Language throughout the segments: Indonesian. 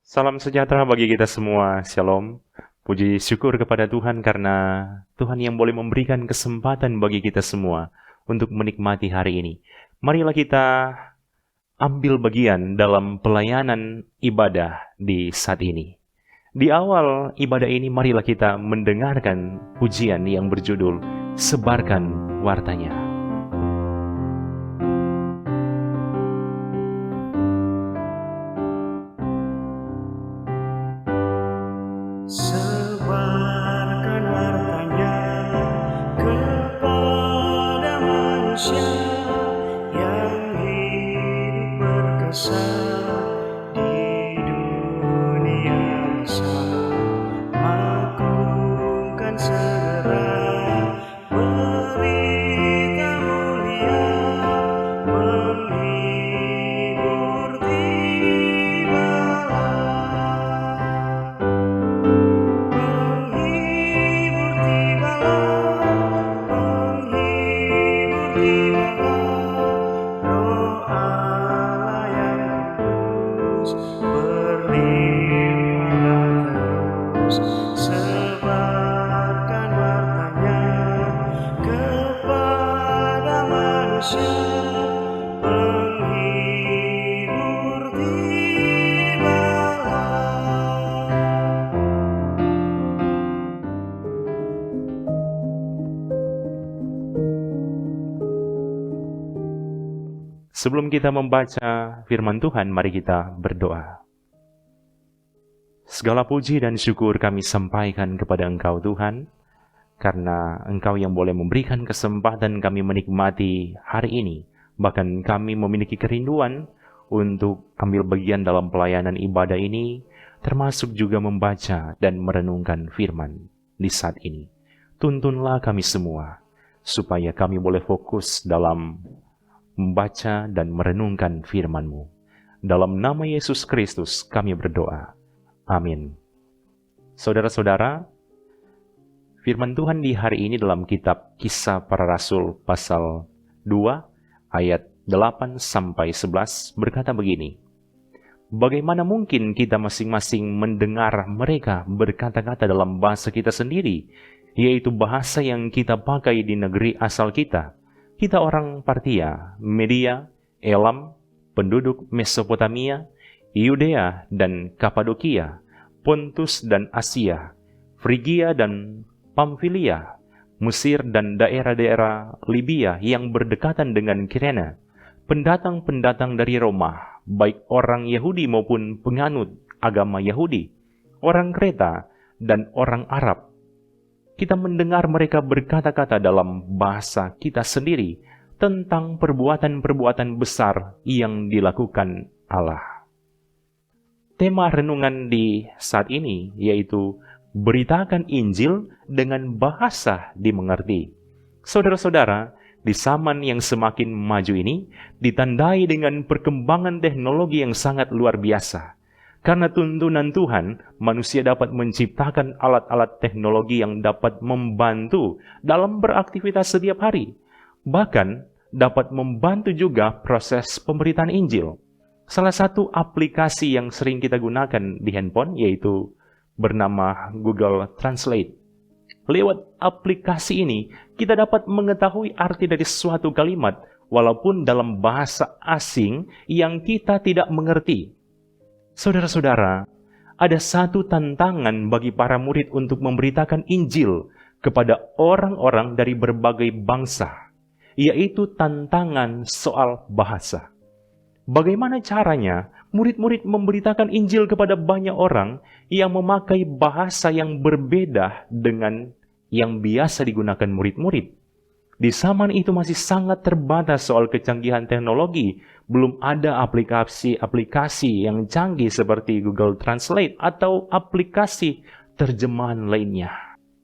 Salam sejahtera bagi kita semua, Shalom. Puji syukur kepada Tuhan karena Tuhan yang boleh memberikan kesempatan bagi kita semua untuk menikmati hari ini. Marilah kita ambil bagian dalam pelayanan ibadah di saat ini. Di awal ibadah ini, marilah kita mendengarkan pujian yang berjudul Sebarkan Wartanya. Sebarkan wartanya kepada manusia yang hidup berkesan di dunia maklumkan segera berita mulia menghibur tibalah. Sebarkan wartanya kepada manusia penghibur tibalah. Sebelum kita membaca firman Tuhan, mari kita berdoa. Segala puji dan syukur kami sampaikan kepada Engkau Tuhan, karena Engkau yang boleh memberikan kesempatan kami menikmati hari ini. Bahkan kami memiliki kerinduan untuk ambil bagian dalam pelayanan ibadah ini, termasuk juga membaca dan merenungkan firman di saat ini. Tuntunlah kami semua, supaya kami boleh fokus dalam membaca dan merenungkan firman-Mu. Dalam nama Yesus Kristus kami berdoa. Amin. Saudara-saudara, firman Tuhan di hari ini dalam kitab Kisah Para Rasul pasal 2 ayat 8-11 berkata begini. Bagaimana mungkin kita masing-masing mendengar mereka berkata-kata dalam bahasa kita sendiri, yaitu bahasa yang kita pakai di negeri asal kita? Kita orang Partia, Media, Elam, penduduk Mesopotamia, Yudea dan Kapadokia, Pontus dan Asia, Frigia dan Pamfilia, Mesir dan daerah-daerah Libya yang berdekatan dengan Kirene, pendatang-pendatang dari Roma, baik orang Yahudi maupun penganut agama Yahudi, orang Kreta dan orang Arab. Kita mendengar mereka berkata-kata dalam bahasa kita sendiri tentang perbuatan-perbuatan besar yang dilakukan Allah. Tema renungan di saat ini yaitu beritakan Injil dengan bahasa dimengerti. Saudara-saudara, di zaman yang semakin maju ini ditandai dengan perkembangan teknologi yang sangat luar biasa. Karena tuntunan Tuhan, manusia dapat menciptakan alat-alat teknologi yang dapat membantu dalam beraktivitas setiap hari. Bahkan dapat membantu juga proses pemberitaan Injil. Salah satu aplikasi yang sering kita gunakan di handphone yaitu bernama Google Translate. Lewat aplikasi ini, kita dapat mengetahui arti dari suatu kalimat walaupun dalam bahasa asing yang kita tidak mengerti. Saudara-saudara, ada satu tantangan bagi para murid untuk memberitakan Injil kepada orang-orang dari berbagai bangsa, yaitu tantangan soal bahasa. Bagaimana caranya murid-murid memberitakan Injil kepada banyak orang yang memakai bahasa yang berbeda dengan yang biasa digunakan murid-murid? Di zaman itu masih sangat terbatas soal kecanggihan teknologi. Belum ada aplikasi-aplikasi yang canggih seperti Google Translate atau aplikasi terjemahan lainnya.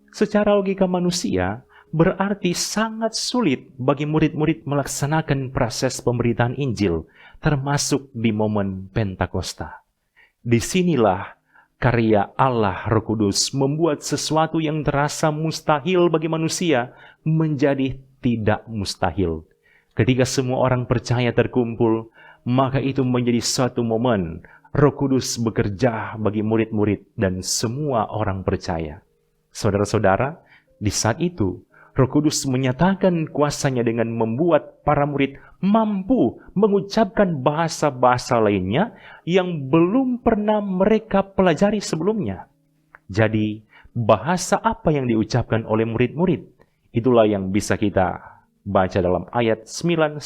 Secara logika manusia, berarti sangat sulit bagi murid-murid melaksanakan proses pemberitaan Injil, termasuk di momen Pentakosta. Disinilah karya Allah Roh Kudus membuat sesuatu yang terasa mustahil bagi manusia menjadi tidak mustahil. Ketika semua orang percaya terkumpul, maka itu menjadi suatu momen Roh Kudus bekerja bagi murid-murid dan semua orang percaya. Saudara-saudara, di saat itu, Roh Kudus menyatakan kuasanya dengan membuat para murid mampu mengucapkan bahasa-bahasa lainnya yang belum pernah mereka pelajari sebelumnya. Jadi, bahasa apa yang diucapkan oleh murid-murid? Itulah yang bisa kita baca dalam ayat 9-11.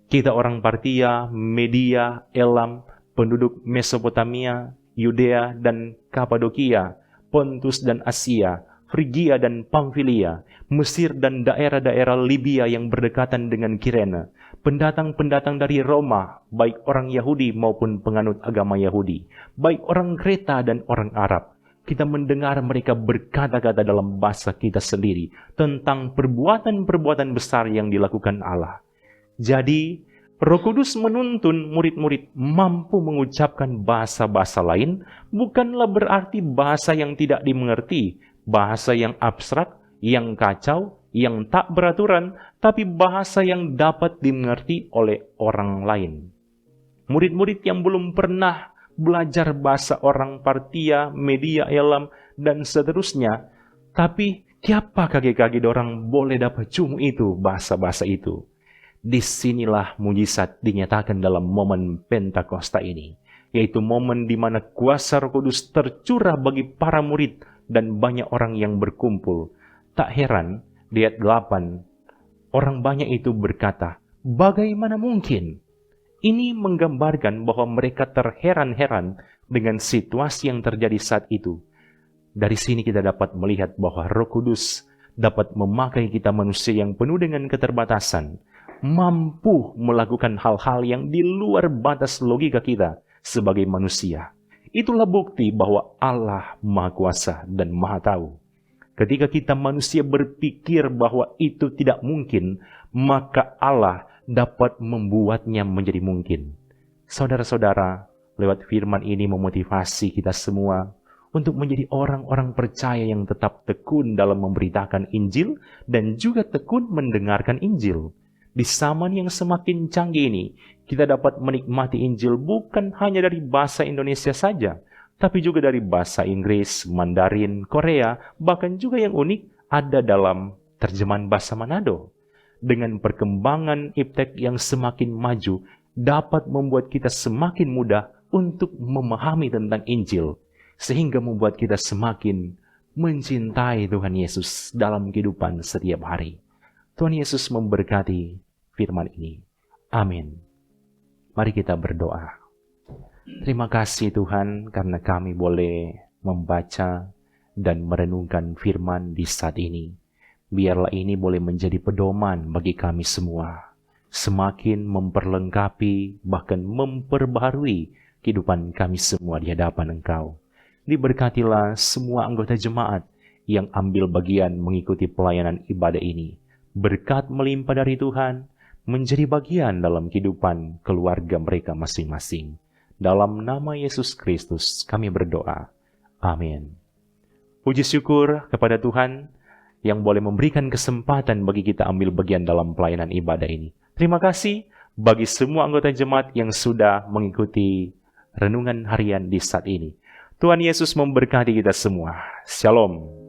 Kita orang Partia, Media, Elam, penduduk Mesopotamia, Yudea dan Kapadokia, Pontus dan Asia, Frigia dan Pamfilia, Mesir dan daerah-daerah Libya yang berdekatan dengan Kirene, pendatang-pendatang dari Roma, baik orang Yahudi maupun penganut agama Yahudi, baik orang Kreta dan orang Arab. Kita mendengar mereka berkata-kata dalam bahasa kita sendiri tentang perbuatan-perbuatan besar yang dilakukan Allah. Jadi, Roh Kudus menuntun murid-murid mampu mengucapkan bahasa-bahasa lain, bukanlah berarti bahasa yang tidak dimengerti, bahasa yang abstrak, yang kacau, yang tak beraturan, tapi bahasa yang dapat dimengerti oleh orang lain. Murid-murid yang belum pernah belajar bahasa orang Partia, Media, Elam, dan seterusnya, tapi siapa kaki-kaki dorang boleh dapat cuma itu, bahasa-bahasa itu. Disinilah mujizat dinyatakan dalam momen Pentakosta ini, yaitu momen di mana kuasa Roh Kudus tercurah bagi para murid dan banyak orang yang berkumpul. Tak heran, di ayat 8, orang banyak itu berkata, bagaimana mungkin? Ini menggambarkan bahwa mereka terheran-heran dengan situasi yang terjadi saat itu. Dari sini kita dapat melihat bahwa Roh Kudus dapat memakai kita manusia yang penuh dengan keterbatasan, mampu melakukan hal-hal yang di luar batas logika kita sebagai manusia. Itulah bukti bahwa Allah Maha Kuasa dan Maha Tahu. Ketika kita manusia berpikir bahwa itu tidak mungkin, maka Allah dapat membuatnya menjadi mungkin. Saudara-saudara, lewat firman ini memotivasi kita semua untuk menjadi orang-orang percaya yang tetap tekun dalam memberitakan Injil dan juga tekun mendengarkan Injil. Di zaman yang semakin canggih ini, kita dapat menikmati Injil bukan hanya dari bahasa Indonesia saja, tapi juga dari bahasa Inggris, Mandarin, Korea, bahkan juga yang unik ada dalam terjemahan bahasa Manado. Dengan perkembangan iptek yang semakin maju, dapat membuat kita semakin mudah untuk memahami tentang Injil, sehingga membuat kita semakin mencintai Tuhan Yesus dalam kehidupan setiap hari. Tuhan Yesus memberkati firman ini. Amin. Mari kita berdoa. Terima kasih Tuhan karena kami boleh membaca dan merenungkan firman di saat ini. Biarlah ini boleh menjadi pedoman bagi kami semua. Semakin memperlengkapi bahkan memperbaharui kehidupan kami semua di hadapan Engkau. Diberkatilah semua anggota jemaat yang ambil bagian mengikuti pelayanan ibadah ini. Berkat melimpah dari Tuhan menjadi bagian dalam kehidupan keluarga mereka masing-masing. Dalam nama Yesus Kristus kami berdoa. Amin. Puji syukur kepada Tuhan yang boleh memberikan kesempatan bagi kita ambil bagian dalam pelayanan ibadah ini. Terima kasih bagi semua anggota jemaat yang sudah mengikuti renungan harian di saat ini. Tuhan Yesus memberkati kita semua. Shalom.